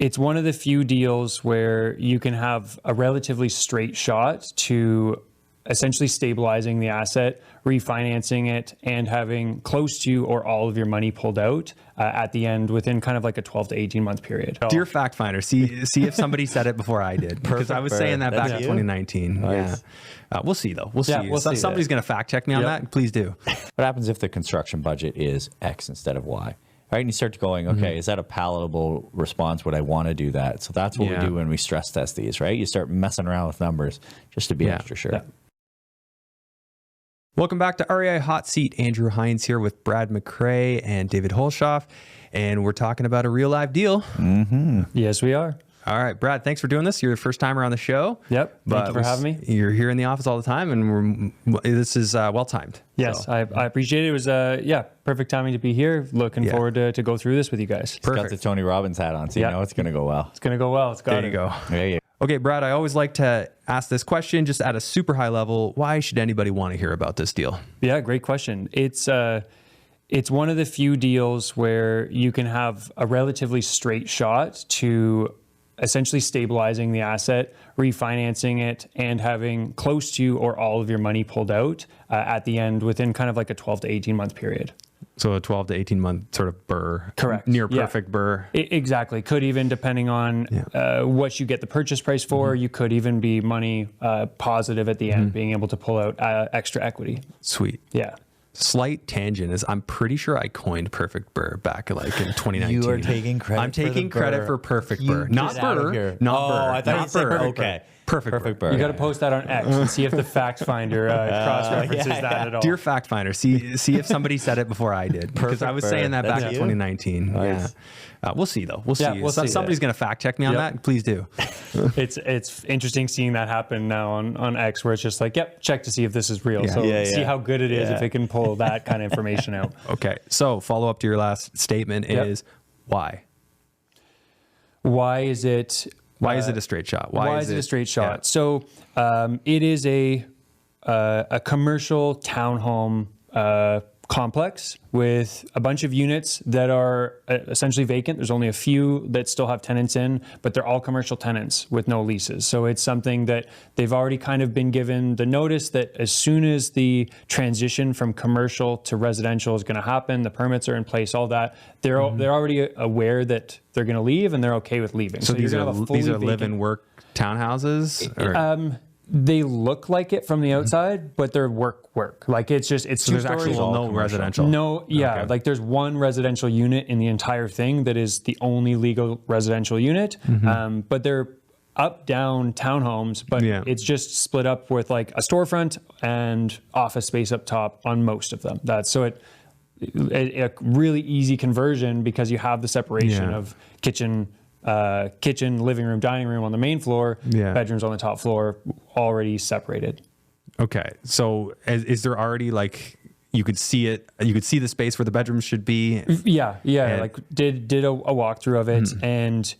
it's one of the few deals where you can have a relatively straight shot to essentially stabilizing the asset, refinancing it, and having close to or all of your money pulled out at the end within kind of like a 12 to 18 month period. Dear fact finder, see if somebody said it before I did, because I was saying that back in 2019. Nice. Yeah, we'll see though. We'll see. Somebody's going to fact check me on that. Please do. What happens if the construction budget is X instead of Y? Right, and you start going, okay, is that a palatable response? Would I want to do that? So that's what we do when we stress test these, right? You start messing around with numbers just to be extra sure. Yeah. Welcome back to REI Hot Seat. Andrew Hines here with Brad McCrae and David Hulshof, and we're talking about a real live deal. Yes, we are. All right, Brad, thanks for doing this. You're the first timer on the show. Yep. Thank you for having me. You're here in the office all the time, and this is well timed. Yes, so. I appreciate it. It was perfect timing to be here. Looking forward to go through this with you guys. He's got the Tony Robbins hat on, so you know it's going to go well. It's going to go well. It's got There you go. There you go. Okay, Brad, I always like to ask this question just at a super high level. Why should anybody want to hear about this deal? Yeah, great question. It's one of the few deals where you can have a relatively straight shot to essentially stabilizing the asset, refinancing it, and having close to or all of your money pulled out at the end within kind of like a 12 to 18 month period. So a 12 to 18 month sort of burr. Correct. Near perfect burr. Exactly. Could even, depending on what you get the purchase price for, you could even be money positive at the end, being able to pull out extra equity. Sweet. Yeah. Slight tangent is I'm pretty sure I coined perfect burr back like in 2019. You are taking credit. I'm taking credit for perfect burr. Not burr. Not burr. I thought you said okay. Perfect burr. You got to post that on X and see if the fact finder cross-references that at all. Dear fact finder, see if somebody said it before I did, because I was saying that back in 2019. Nice. Yeah. We'll see though. We'll see. Somebody's going to fact check me on that. Please do. It's interesting seeing that happen now on X, where it's just like, check to see if this is real. So see how good it is if it can pull that kind of information out. Okay. So follow up to your last statement is why? Why is it a straight shot? Why is it a straight shot? Yeah. So it is a commercial townhome complex with a bunch of units that are essentially vacant. There's only a few that still have tenants in, but they're all commercial tenants with no leases. So it's something that they've already kind of been given the notice that as soon as the transition from commercial to residential is going to happen, the permits are in place, all that, they're already aware that they're going to leave and they're okay with leaving. So these are live and work townhouses? They look like it from the outside, but they're work. Like it's so there's actually no residential. No, okay. Like there's one residential unit in the entire thing that is the only legal residential unit. But they're up-down townhomes, but it's just split up with like a storefront and office space up top on most of them. A really easy conversion because you have the separation of kitchen, living room, dining room on the main floor, bedrooms on the top floor, already separated. Okay. So is there already like, you could see it, you could see the space where the bedrooms should be? Yeah. Like did a walkthrough of it and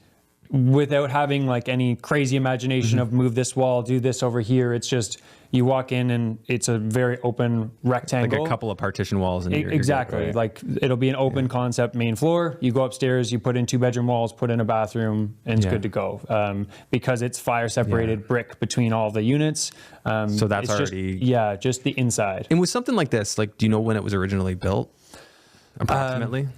without having like any crazy imagination of move this wall, do this over here. It's just, you walk in and it's a very open rectangle. Like a couple of partition walls. And exactly. You're good, right? Like it'll be an open concept main floor. You go upstairs, you put in 2 bedroom walls, put in a bathroom, and it's good to go. Because it's fire separated brick between all the units. So that's already... just the inside. And with something like this, like, do you know when it was originally built? Approximately?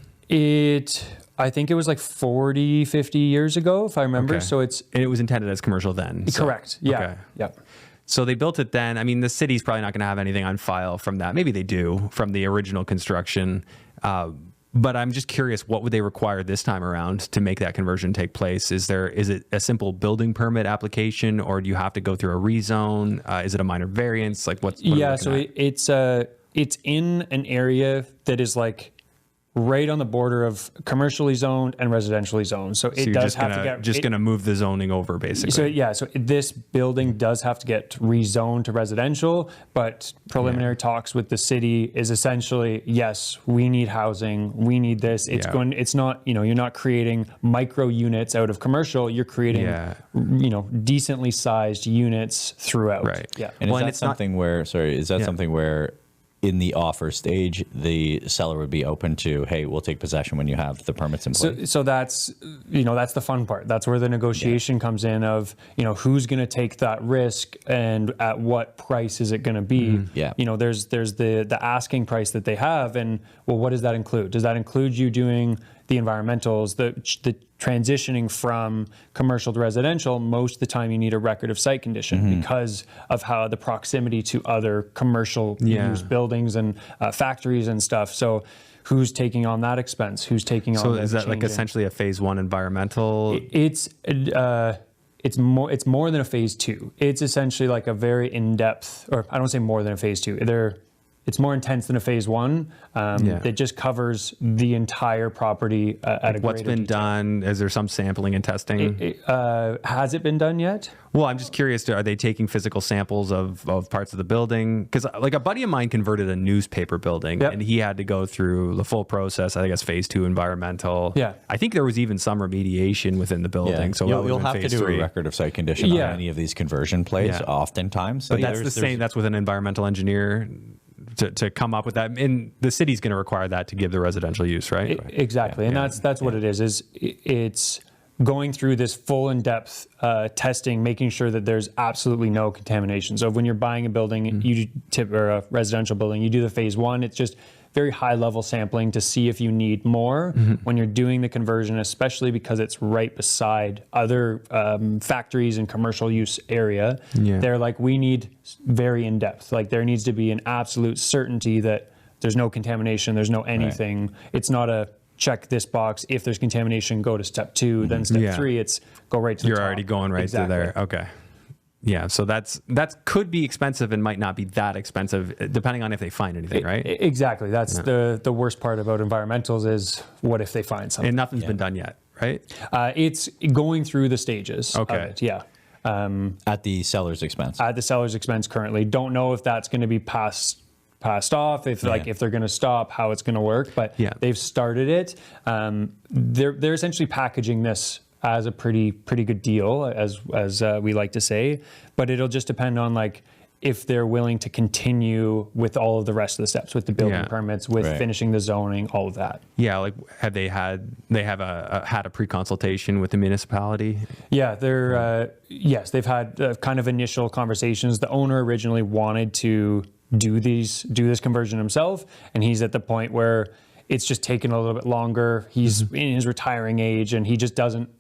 I think it was like 40, 50 years ago, if I remember. Okay. So and it was intended as commercial then. Correct. Yeah. Okay. Yep. So they built it then. I mean, the city's probably not going to have anything on file from that. Maybe they do from the original construction. But I'm just curious, what would they require this time around to make that conversion take place? Is it a simple building permit application, or do you have to go through a rezone? Is it a minor variance? Like what so it's in an area that is like right on the border of commercially zoned and residentially zoned. So it does have to get... Just going to move the zoning over, basically. So this building does have to get rezoned to residential, but preliminary talks with the city is essentially, yes, we need housing, we need this. It's not, you're not creating micro units out of commercial, you're creating, decently sized units throughout. Right. Yeah. And is that something where in the offer stage, the seller would be open to, hey, we'll take possession when you have the permits in place. So that's, that's the fun part. That's where the negotiation comes in of, who's going to take that risk and at what price is it going to be? Yeah. There's the asking price that they have. And well, what does that include? Does that include you doing the environmentals, the transitioning from commercial to residential? Most of the time you need a record of site condition because of how the proximity to other commercial use buildings and factories and stuff. So who's taking on that expense? Who's taking on? So is that like essentially a phase 1 environmental? It's more than a phase 2. It's essentially like a very in-depth, or I don't say more than a phase 2. It's more intense than a phase 1. It just covers the entire property at a greater What's been detail. done? Is there some sampling and testing? Has it been done yet? Well, I'm just curious, are they taking physical samples of parts of the building? Because like a buddy of mine converted a newspaper building and he had to go through the full process. I think it's phase 2 environmental. Yeah. I think there was even some remediation within the building. Yeah. So you'll have to do 3. a record of site condition on any of these conversion plays oftentimes. So but that's the same, that's with an environmental engineer to come up with that. And the city's going to require that to give the residential use, right? Exactly. And that's what it is it's going through this full in-depth testing, making sure that there's absolutely no contamination. So when you're buying a building, or a residential building, you do the phase 1. It's just very high level sampling to see if you need more when you're doing the conversion, especially because it's right beside other factories and commercial use area. They're like, we need very in-depth. Like there needs to be an absolute certainty that there's no contamination, there's no anything. Right. It's not a check this box. If there's contamination, go to step 2, then step 3. It's go right to the top. You're already going right to there. Okay. Yeah, so that could be expensive and might not be that expensive, depending on if they find anything, right? Exactly. That's the worst part about environmentals is what if they find something. And nothing's been done yet, right? It's going through the stages of it, at the seller's expense. At the seller's expense currently. Don't know if that's going to be passed off, if if they're going to stop, how it's going to work, but they've started it. They're essentially packaging this as a pretty good deal, as we like to say, but it'll just depend on like if they're willing to continue with all of the rest of the steps, with the building permits, with finishing the zoning, all of that. Yeah, like have they had a pre-consultation with the municipality? Yeah, yes, they've had kind of initial conversations. The owner originally wanted to do this conversion himself, and he's at the point where it's just taken a little bit longer. He's in his retiring age, and he just doesn't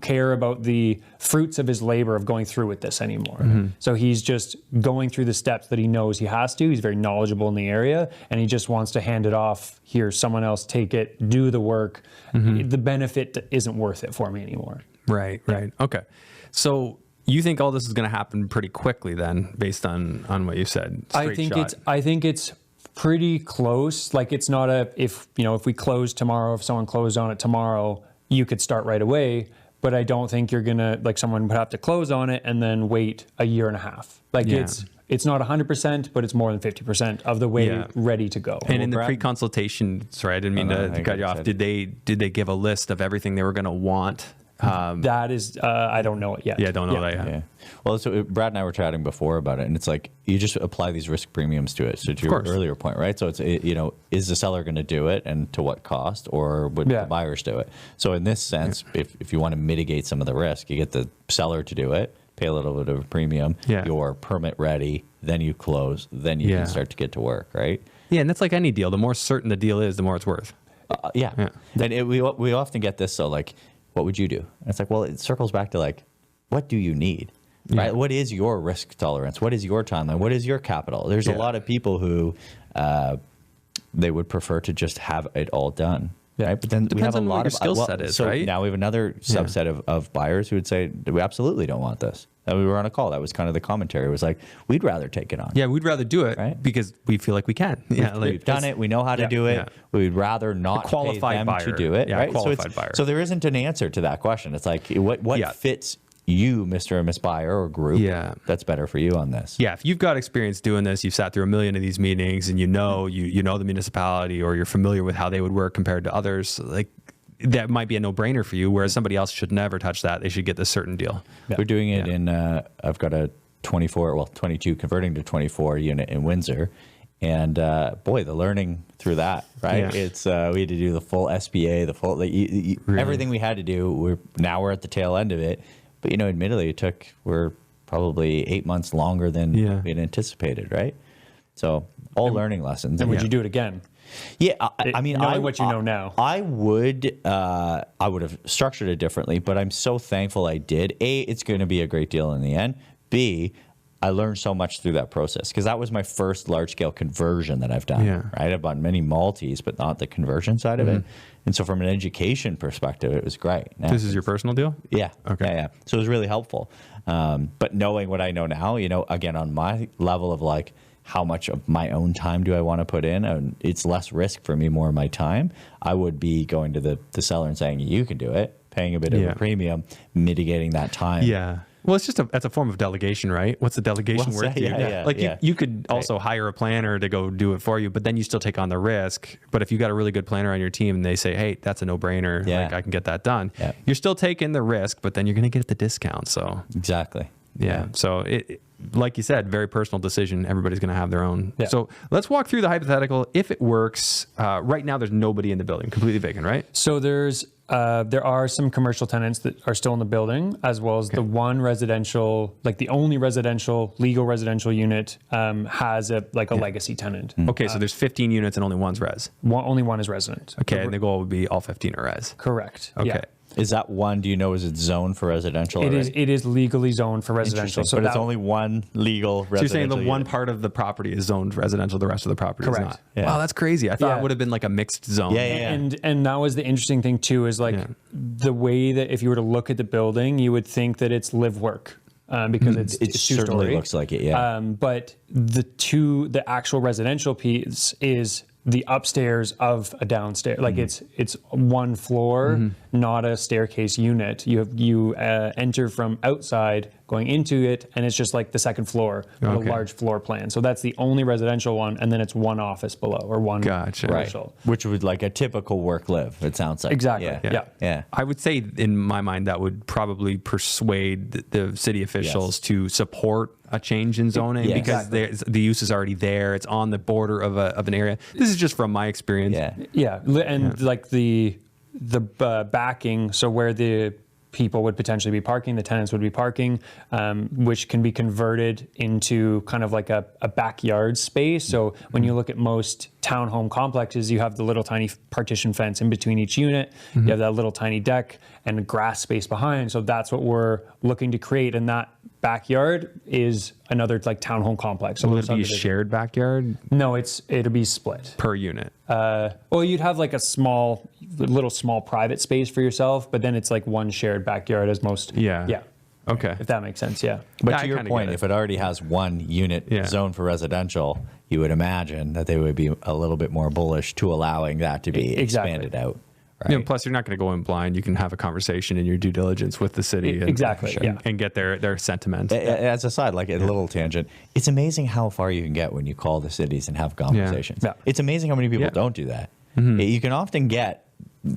care about the fruits of his labor of going through with this anymore. So he's just going through the steps that he knows he has to. He's very knowledgeable in the area, and he just wants to hand it off. Here, someone else take it, do the work. The benefit isn't worth it for me anymore. Right. Okay. So you think all this is going to happen pretty quickly then, based on what you said? I think it's pretty close. Like it's not if we close tomorrow, if someone closed on it tomorrow, you could start right away, but I don't think you're gonna, like, someone would have to close on it and then wait a year and a half. Like it's not 100%, but it's more than 50% of the way ready to go. And in the pre-consultation, sorry, I didn't mean to cut you off. Did they give a list of everything they were going to want? That is, I don't know it yet. Yeah, don't know that yet. Yeah. Well, so Brad and I were chatting before about it, and it's like you just apply these risk premiums to it. So to your earlier point, right? So it's is the seller going to do it, and to what cost, or would the buyers do it? So in this sense, if you want to mitigate some of the risk, you get the seller to do it, pay a little bit of a premium, you're permit ready, then you close, then you can start to get to work, right? Yeah, and that's like any deal. The more certain the deal is, the more it's worth. And we often get this, so like, what would you do? And it's like, well, it circles back to like, what do you need? Right? What is your risk tolerance? What is your timeline? What is your capital? There's a lot of people who they would prefer to just have it all done. Right? But then we have a lot of skill set is, so right? now we have another subset of buyers who would say, we absolutely don't want this. And we were on a call. That was kind of the commentary. It was like, we'd rather take it on. Yeah, we'd rather do it because we feel like we can. We've done it. We know how to do it. We'd rather not pay them to do it. Right? Qualified buyer. So there isn't an answer to that question. It's like, what fits you, Mr. and Miss Buyer or group, that's better for you on this? Yeah, if you've got experience doing this, you've sat through a million of these meetings, and you know the municipality, or you're familiar with how they would work compared to others, like, that might be a no-brainer for you, whereas somebody else should never touch that. They should get this certain deal. We're doing it in, I've got a 22 converting to 24 unit in Windsor. And boy, the learning through that, right? Yeah. It's we had to do the full SBA, the full everything we had to do. We're at the tail end of it, but admittedly, we're probably 8 months longer than we had anticipated, right? So all learning lessons. And would you do it again? Yeah, I mean, knowing what you know now, I would have structured it differently, but I'm so thankful I did. A, it's going to be a great deal in the end. B, I learned so much through that process because that was my first large scale conversion that I've done. Right, I've done many multis, but not the conversion side of it. And so, from an education perspective, it was great. Now, This is your personal deal? Yeah. Okay. Yeah. So it was really helpful. But knowing what I know now, again, on my level of like, how much of my own time do I want to put in? And it's less risk for me, more of my time. I would be going to the seller and saying, you can do it, paying a bit of a premium, mitigating that time. Yeah. Well, it's just that's a form of delegation, right? What's the delegation worth to you? You could also hire a planner to go do it for you, but then you still take on the risk. But if you got a really good planner on your team and they say, hey, that's a no-brainer, like I can get that done. Yeah. You're still taking the risk, but then you're going to get the discount. So exactly. Yeah. So it, like you said, very personal decision. Everybody's going to have their own. Yeah. So let's walk through the hypothetical. If it works, right now there's nobody in the building, completely vacant, right? So there are some commercial tenants that are still in the building, as well as the one residential, like the only legal residential unit has a legacy tenant. Okay, so there's 15 units and only one's res. Only one is resident. Okay, and the goal would be all 15 are res. Correct. Okay. Yeah. Is that one? Do you know? Is it zoned for residential? It is legally zoned for residential. So but it's only one legal residential. So you're saying the one unit. part of the property is zoned residential, the rest of the property is not. Yeah. Wow, that's crazy. I thought it would have been like a mixed zone. And that was the interesting thing too, is the way that if you were to look at the building, you would think that it's live work. Because it certainly two-story. looks like it, yeah. But the actual residential piece is the upstairs of a downstairs. Like it's one floor, not a staircase unit. You enter from outside going into it, and it's just like the second floor with a large floor plan. So that's the only residential one, and then it's one office below or one commercial. Right. Which would like a typical work live, it sounds like. Exactly. Yeah. I would say in my mind that would probably persuade the city officials to support a change in zoning because the use is already there. It's on the border of an area. This is just from my experience. Like the backing, so where the people would potentially be parking, the tenants would be parking, which can be converted into kind of like a backyard space. So when you look at most townhome complexes, you have the little tiny partition fence in between each unit. You have that little tiny deck and a grass space behind. So that's what we're looking to create. And that backyard is another like townhome complex. So will it be a shared backyard? No, it'll be split per unit. Well, you'd have like a little small private space for yourself, but then it's like one shared backyard as most. Yeah. Okay. If that makes sense, yeah. But to your point, if it already has one unit zoned for residential, you would imagine that they would be a little bit more bullish to allowing that to be expanded out. Right? Plus, you're not going to go in blind. You can have a conversation in your due diligence with the city and get their sentiment. As a side, like a little tangent, it's amazing how far you can get when you call the cities and have conversations. Yeah. It's amazing how many people don't do that. You can often get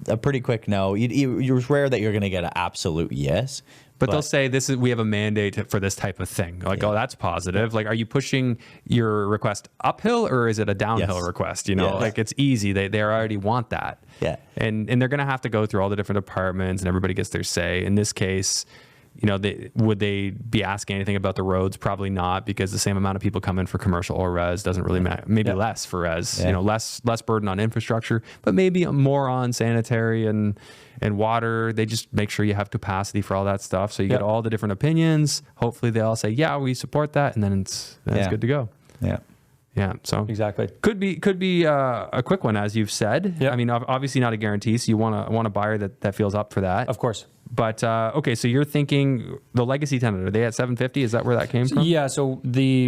a pretty quick no. It's rare that you're going to get an absolute yes. But they'll say we have a mandate for this type of thing. Like, oh, that's positive. Like, are you pushing your request uphill or is it a downhill request? Like it's easy. They already want that. Yeah. And they're going to have to go through all the different departments and everybody gets their say. In this case, would they be asking anything about the roads? Probably not, because the same amount of people come in for commercial or res doesn't really matter. Maybe less for res, less burden on infrastructure, but maybe more on sanitary and water. They just make sure you have capacity for all that stuff. So you get all the different opinions. Hopefully they all say, yeah, we support that. And then it's good to go. Yeah. Yeah. So exactly. Could be a quick one, as you've said. I mean, obviously not a guarantee. So you want a buyer that feels up for that. Of course. But okay, so you're thinking the legacy tenant, are they at 750? Is that where that came from? Yeah, so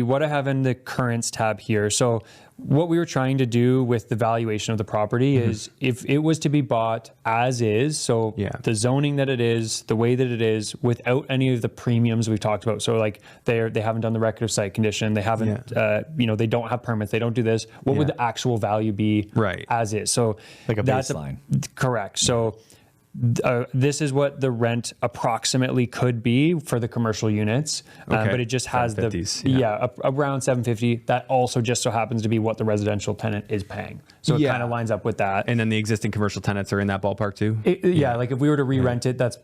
what I have in the currents tab here. So what we were trying to do with the valuation of the property is if it was to be bought as is, so the zoning that it is, the way that it is, without any of the premiums we've talked about. So like they haven't done the record of site condition, they haven't, they don't have permits, they don't do this. What would the actual value be as is? So like a baseline. Correct. So this is what the rent approximately could be for the commercial units, Okay. but it just has the 750s, around 750. That also just so happens to be what the residential tenant is paying, so it Yeah. kind of lines up with that. And then the existing commercial tenants are in that ballpark too? Like if we were to re-rent it, that's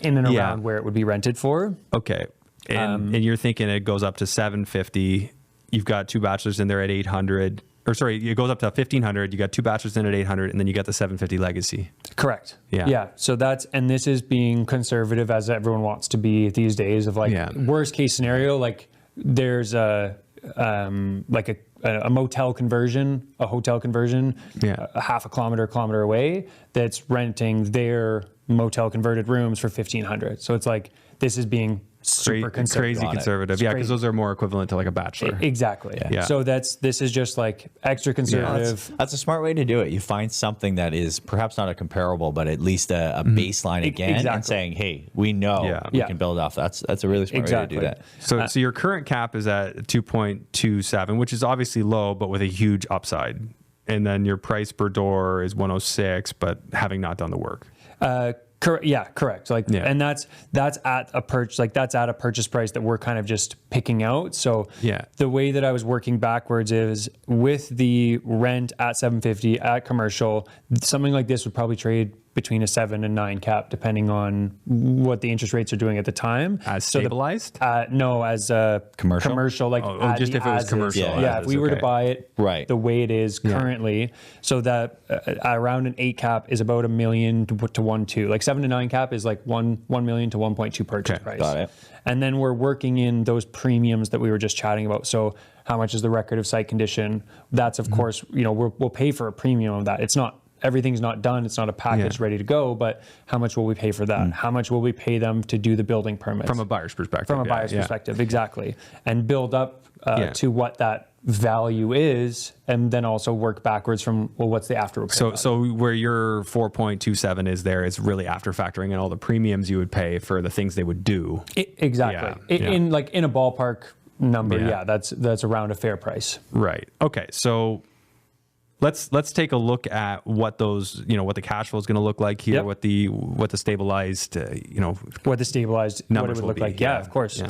in and Yeah. around where it would be rented for. Okay. And you're thinking it goes up to 750. You've got 2 bachelors in there at 800. Or sorry, it goes up to 1,500. You got 2 bachelors in at 800, and then you got the 750 legacy. Correct. Yeah. Yeah. So and this is being conservative as everyone wants to be these days of like worst case scenario, like there's a motel conversion, a hotel conversion, a half a kilometer away that's renting their motel converted rooms for 1,500. So it's like, this is being super conservative. Crazy conservative. Yeah, because those are more equivalent to like a bachelor. Exactly. Yeah. So this is just like extra conservative. That's a smart way to do it. You find something that is perhaps not a comparable, but at least a baseline again, Exactly. and saying, hey, we know we can build off. That's a really smart way to do that. So your current cap is at 2.27, which is obviously low, but with a huge upside. And then your price per door is 106, but having not done the work. Correct. Yeah, correct. And that's at a purchase. Like that's at a purchase price that we're kind of just picking out. So the way that I was working backwards is with the rent at 750 at commercial, something like this would probably trade between a 7 and 9 cap, depending on what the interest rates are doing at the time. As stabilized? No, as commercial. Like just if it was commercial. Yeah, if we were to buy it the way it is currently, so that around an 8 cap is about $1 million to 1.2. Like 7 to 9 cap is like 1 million to 1.2 purchase price. Got it. And then we're working in those premiums that we were just chatting about. So how much is the record of site condition? That's of course, we'll pay for a premium of that. It's not. Everything's not done. It's not a package ready to go, but how much will we pay for that? How much will we pay them to do the building permits? From a buyer's perspective. From a buyer's perspective, exactly. And build up to what that value is, and then also work backwards from, what's the after repair? So where your 4.27 is there, it's really after factoring in all the premiums you would pay for the things they would do. Exactly. In a ballpark number, that's around a fair price. Right. Okay. So let's take a look at what those, what the cash flow is going to look like here, what the stabilized, what the stabilized numbers what it would look like. Yeah, of course.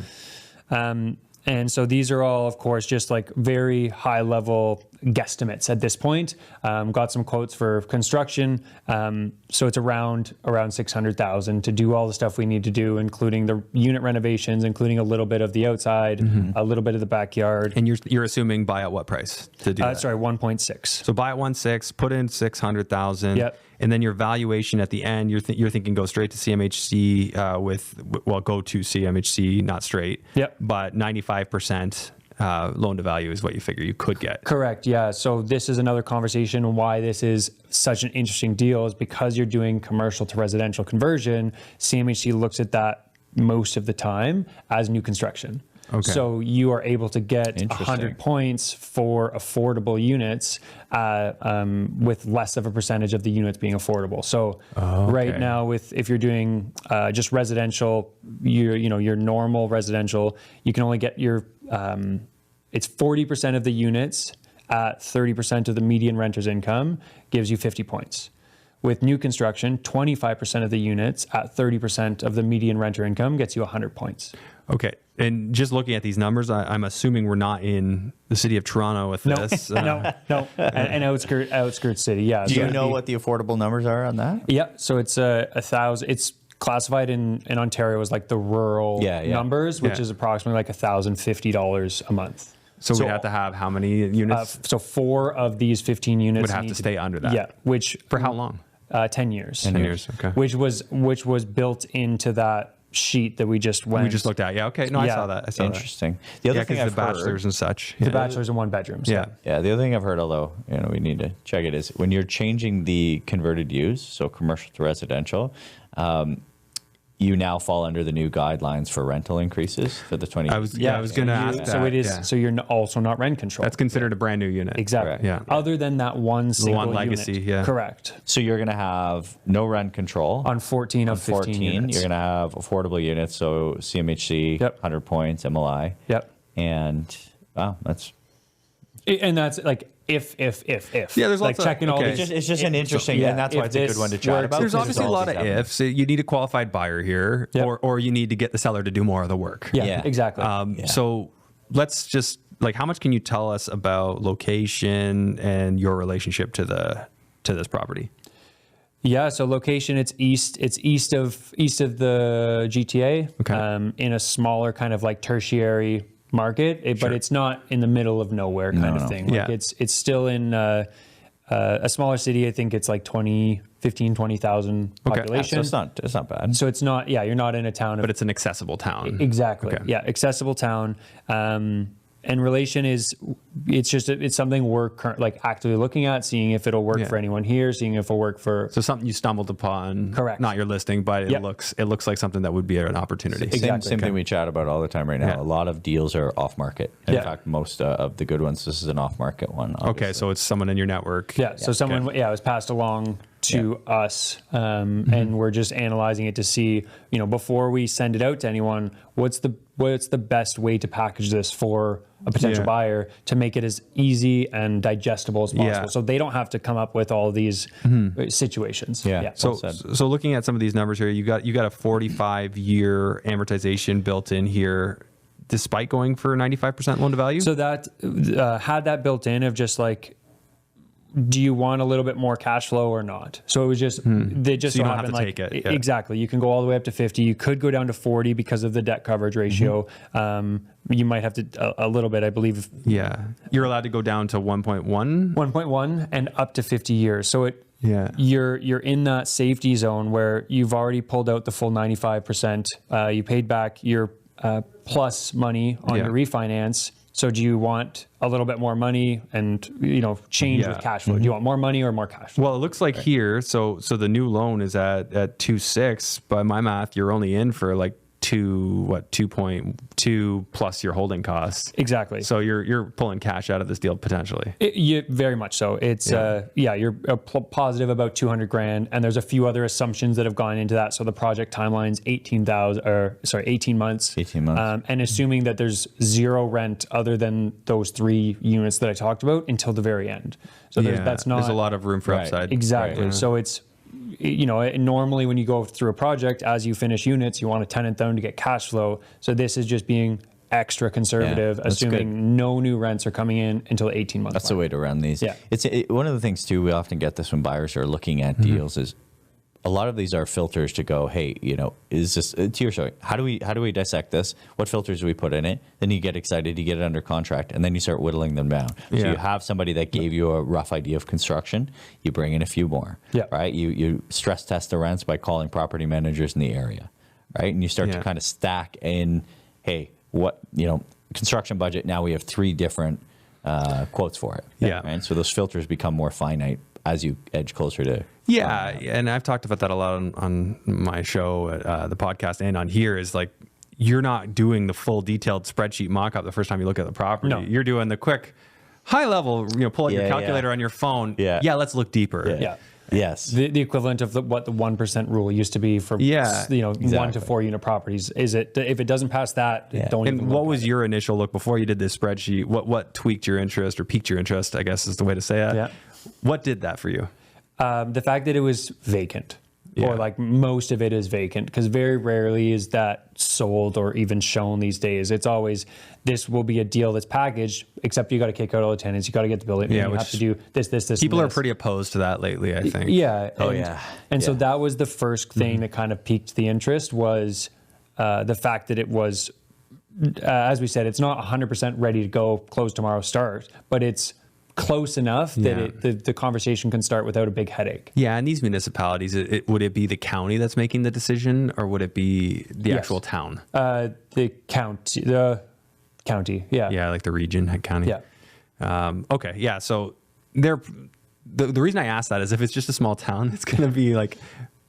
Yeah. And so these are all, of course, just like very high level guesstimates at this point. Got some quotes for construction. So it's around 600,000 to do all the stuff we need to do, including the unit renovations, including a little bit of the outside, a little bit of the backyard. And you're assuming buy at what price to do that? Sorry, 1.6. So buy at 1.6, put in 600,000. Yep. And then your valuation at the end, you're thinking go straight to CMHC go to CMHC, not straight. Yep. But 95% loan to value is what you figure you could get. Correct. Yeah. So this is another conversation on why this is such an interesting deal, is because you're doing commercial to residential conversion. CMHC looks at that most of the time as new construction. Okay. So you are able to get 100 points for affordable units with less of a percentage of the units being affordable. So right now, if you're doing just residential, your normal residential, you can only get your it's 40% of the units at 30% of the median renter's income gives you 50 points. With new construction, 25% of the units at 30% of the median renter income gets you 100 points. Okay. And just looking at these numbers, I'm assuming we're not in the city of Toronto with this. No. An outskirt city, yeah. Do you know what the affordable numbers are on that? Yeah, so it's 1,000. It's classified in Ontario as like the rural numbers, which is approximately like $1,050 a month. So we'd have to have how many units? So 4 of these 15 units would have to stay under that. Yeah, which for how long? 10 years. 10 years. Okay. Which was built into that sheet that we just looked at. Yeah. Okay. No, I saw that. Interesting. The other thing I've the heard, bachelors and such. The bachelors and 1 bedrooms. Yeah. Yeah. The other thing I've heard, although we need to check it, is when you're changing the converted use, so commercial to residential, you now fall under the new guidelines for rental increases for the 20 years. I was going to ask that. So it is. So you're also not rent control. That's considered a brand new unit. Exactly. Yeah. Other than that one single legacy. unit. Yeah. Correct. So you're going to have no rent control On 14 of 15 units. You're going to have affordable units. So CMHC, 100 points, MLI. Yep. And wow, that's like if. Yeah, there's like lots of- checking all okay. these. It's just an interesting, yeah, and that's why if it's a good this one to chat works, about. There's because obviously a all lot these of happen. ifs. You need a qualified buyer here, Yep. or you need to get the seller to do more of the work. Yeah, Yeah. exactly. So let's just like, how much can you tell us about location and your relationship to this property? Yeah, so location, it's east of the GTA, Okay. in a smaller kind of like tertiary market, but Sure. it's not in the middle of nowhere kind of thing. Like Yeah. it's still in a smaller city. I think it's like 20,000 population. So it's not bad. So it's not, you're not in a town of But it's an accessible town. exactly. Okay. Yeah, accessible town. And relation is, it's something we're like actively looking at, seeing if it'll work Yeah. for anyone here, seeing if it'll work for. So something you stumbled upon, Correct. not your listing, but Yep. it looks like something that would be an opportunity. Exactly. Same thing we chat about all the time right now. Yeah. A lot of deals are off market. In Yeah. fact, most of the good ones, this is an off market one. Okay, obviously. so it's someone in your network. Yeah. So someone, it was passed along to us, and we're just analyzing it to see, before we send it out to anyone, what's the best way to package this for a potential Yeah. buyer to make it as easy and digestible as possible, Yeah. so they don't have to come up with all these situations. Yeah. So, Well said. so looking at some of these numbers here, you got a 45-year amortization built in here, despite going for 95% loan to value. So that had that built in of just like, do you want a little bit more cash flow or not? So it was just, they just So you so don't have happened to like, take it, yeah. exactly. You can go all the way up to 50. You could go down to 40 because of the debt coverage ratio. You might have to a little bit, I believe, yeah, you're allowed to go down to 1.1. 1.1 and up to 50 years. So Yeah. you're in that safety zone where you've already pulled out the full 95%. You paid back your plus money on Yeah. your refinance. So do you want a little bit more money and change Yeah. with cash flow? Do you want more money or more cash flow? Well, it looks like here, so the new loan is at 2.6. By my math, you're only in for like 2.2 plus your holding costs. Exactly. So you're pulling cash out of this deal potentially. Very much so. It's you're positive about 200 grand, and there's a few other assumptions that have gone into that. So the project timeline's 18 months. 18 months. And assuming that there's zero rent other than those 3 units that I talked about until the very end. So that's not There's a lot of room for Right. upside. exactly. Right. So it's normally when you go through a project, as you finish units, you want a tenant down to get cash flow. So this is just being extra conservative, Yeah, that's assuming no new rents are coming in until 18 months. That's the way to run these. Yeah. It's one of the things too. We often get this when buyers are looking at deals. Is a lot of these are filters to go, hey, is this to your story? How do we dissect this? What filters do we put in it? Then you get excited, you get it under contract, and then you start whittling them down. So Yeah. you have somebody that gave you a rough idea of construction. You bring in a few more. Yeah. Right. You stress test the rents by calling property managers in the area. Right. And you start to Yeah. kind of stack in, hey, what construction budget. Now we have 3 different quotes for it. Yeah. Right. So those filters become more finite as you edge closer to. Yeah, and I've talked about that a lot on my show, the podcast, and on here is like, you're not doing the full detailed spreadsheet mock-up the first time you look at the property. No. You're doing the quick, high level, pull out your Yeah, calculator yeah. on your phone. Yeah. Let's look deeper. Yeah. Yes. The equivalent of what the 1% rule used to be for 1 to 4 unit properties. Is it, if it doesn't pass that, don't even And look what at was it. your initial look before you did this spreadsheet? What tweaked your interest or piqued your interest, I guess is the way to say it. Yeah. What did that for you? The fact that it was vacant, Yeah. or like most of it is vacant, because very rarely is that sold or even shown these days. It's always, this will be a deal that's packaged, except you got to kick out all the tenants, you got to get the building, Yeah, you which have to do this. People and are this. pretty opposed to that lately, I think. Yeah. Oh, and, yeah. And so Yeah. that was the first thing that kind of piqued the interest, was the fact that it was, as we said, it's not 100% ready to go, close tomorrow, start, but it's close enough that the conversation can start without a big headache. Yeah, and these municipalities, would it be the county that's making the decision, or would it be the Yes. actual town? The county, yeah. Yeah, like the region, head county. Yeah. Okay, yeah. So the reason I asked that is if it's just a small town, it's going to be like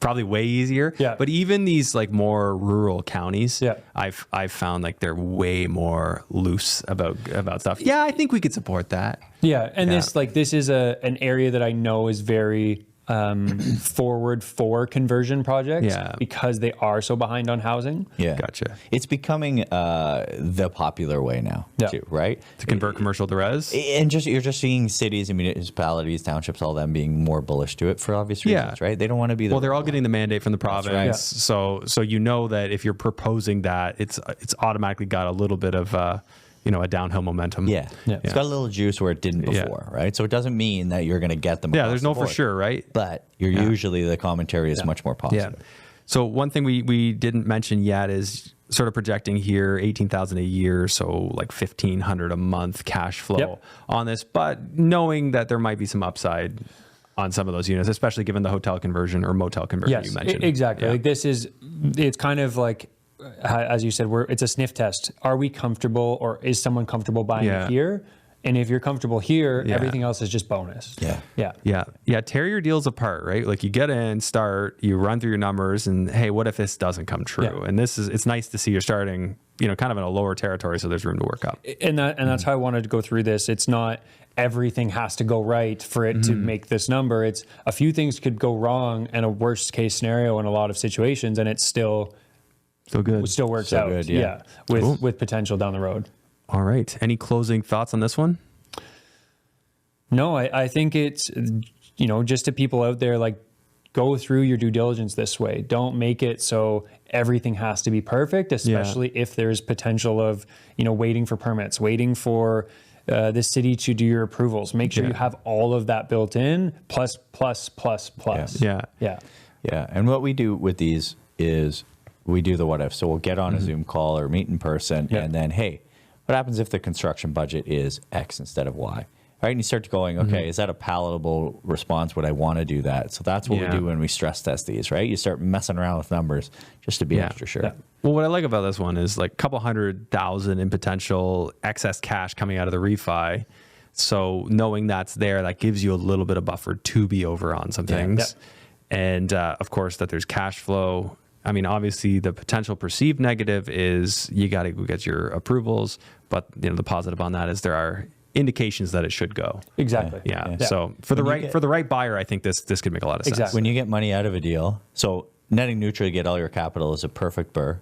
probably way easier. Yeah. But even these like more rural counties, Yeah. I've found like they're way more loose about stuff. Yeah, I think we could support that. Yeah, and Yeah. this is an area that I know is very forward for conversion projects because they are so behind on housing. Yeah. Gotcha. It's becoming the popular way now too, right? To convert commercial to res? And you're just seeing cities and municipalities, townships, all them being more bullish to it for obvious reasons, right? They don't want to be well, they're all getting the mandate from the province. right. So you know that if you're proposing that, it's automatically got a little bit of a downhill momentum. Yeah. It's got a little juice where it didn't before, right? So it doesn't mean that you're going to get them. There's no the board, for sure, right? But usually the commentary is much more positive. Yeah. So one thing we didn't mention yet is sort of projecting here 18,000 a year, so like 1,500 a month cash flow on this, but knowing that there might be some upside on some of those units, especially given the hotel conversion or motel conversion you mentioned. Exactly. Like it's kind of like, as you said, it's a sniff test. Are we comfortable, or is someone comfortable buying it here? And if you're comfortable here, everything else is just bonus. Yeah. Tear your deals apart, right? Like you get in, start, you run through your numbers, and hey, what if this doesn't come true? And it's nice to see you're starting, kind of in a lower territory, so there's room to work up. And that's how I wanted to go through this. It's not everything has to go right for it to make this number. It's a few things could go wrong, and a worst case scenario in a lot of situations, and it's still good. It still works out. Good, with potential down the road. All right. Any closing thoughts on this one? No, I think it's, just to people out there, like, go through your due diligence this way. Don't make it so everything has to be perfect, especially if there's potential of, waiting for permits, waiting for the city to do your approvals. Make sure you have all of that built in, plus. Yeah. And what we do with these is we do the what if. So we'll get on a Zoom call or meet in person, and then, hey, what happens if the construction budget is X instead of Y? Right? And you start going, okay, is that a palatable response? Would I want to do that? So that's what we do when we stress test these, right? You start messing around with numbers just to be extra sure. Well, what I like about this one is like a couple $100,000 in potential excess cash coming out of the refi. So knowing that's there, that gives you a little bit of buffer to be over on some things. And of course, that there's cash flow. I mean, obviously, the potential perceived negative is you got to go get your approvals, but the positive on that is there are indications that it should go. Exactly. Yeah. So for the right buyer, I think this could make a lot of sense. When you get money out of a deal, so netting neutral to get all your capital is a perfect BRRRR.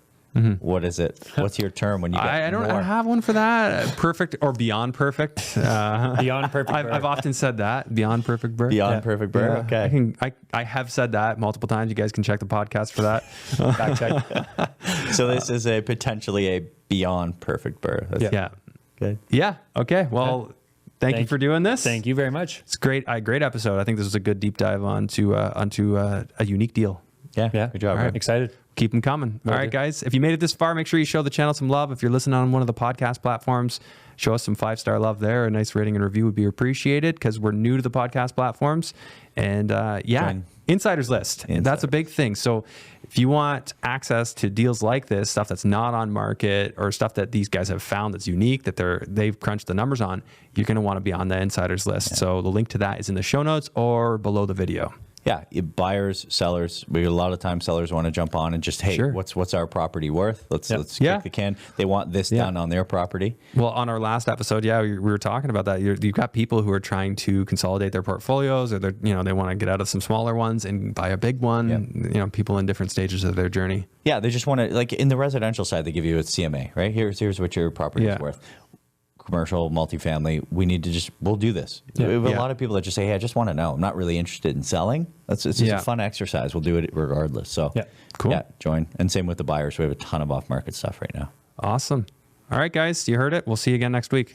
What is it? What's your term when you get I don't have one for that. Perfect or beyond perfect. Beyond perfect. I've often said that. Beyond perfect BRRRR. Beyond perfect BRRRR. Okay. I have said that multiple times. You guys can check the podcast for that. Fact check. So this is potentially a beyond perfect BRRRR. Yeah. Good. Yeah. Okay. Well, thank you for doing this. Thank you very much. It's great. Great episode. I think this was a good deep dive onto a unique deal. Yeah. Good job. All right. Excited. Keep them coming. All right, guys. If you made it this far, make sure you show the channel some love. If you're listening on one of the podcast platforms, show us some 5-star love there. A nice rating and review would be appreciated because we're new to the podcast platforms. And insiders list. That's a big thing. So if you want access to deals like this, stuff that's not on market or stuff that these guys have found that's unique, that they've crunched the numbers on, you're going to want to be on the insiders list. So the link to that is in the show notes or below the video. Yeah, buyers, sellers. A lot of times sellers want to jump on and just, hey, what's our property worth? Let's kick the can. They want this done on their property. Well, on our last episode, we were talking about that. You've got people who are trying to consolidate their portfolios, or they want to get out of some smaller ones and buy a big one. People in different stages of their journey. Yeah, they just want to, like in the residential side, they give you a CMA, right? Here's what your property is worth. Commercial, multifamily, we'll do this. We have a lot of people that just say, hey, I just want to know. I'm not really interested in selling. It's just a fun exercise. We'll do it regardless. So cool. Yeah, join. And same with the buyers. We have a ton of off-market stuff right now. Awesome. All right, guys, you heard it. We'll see you again next week.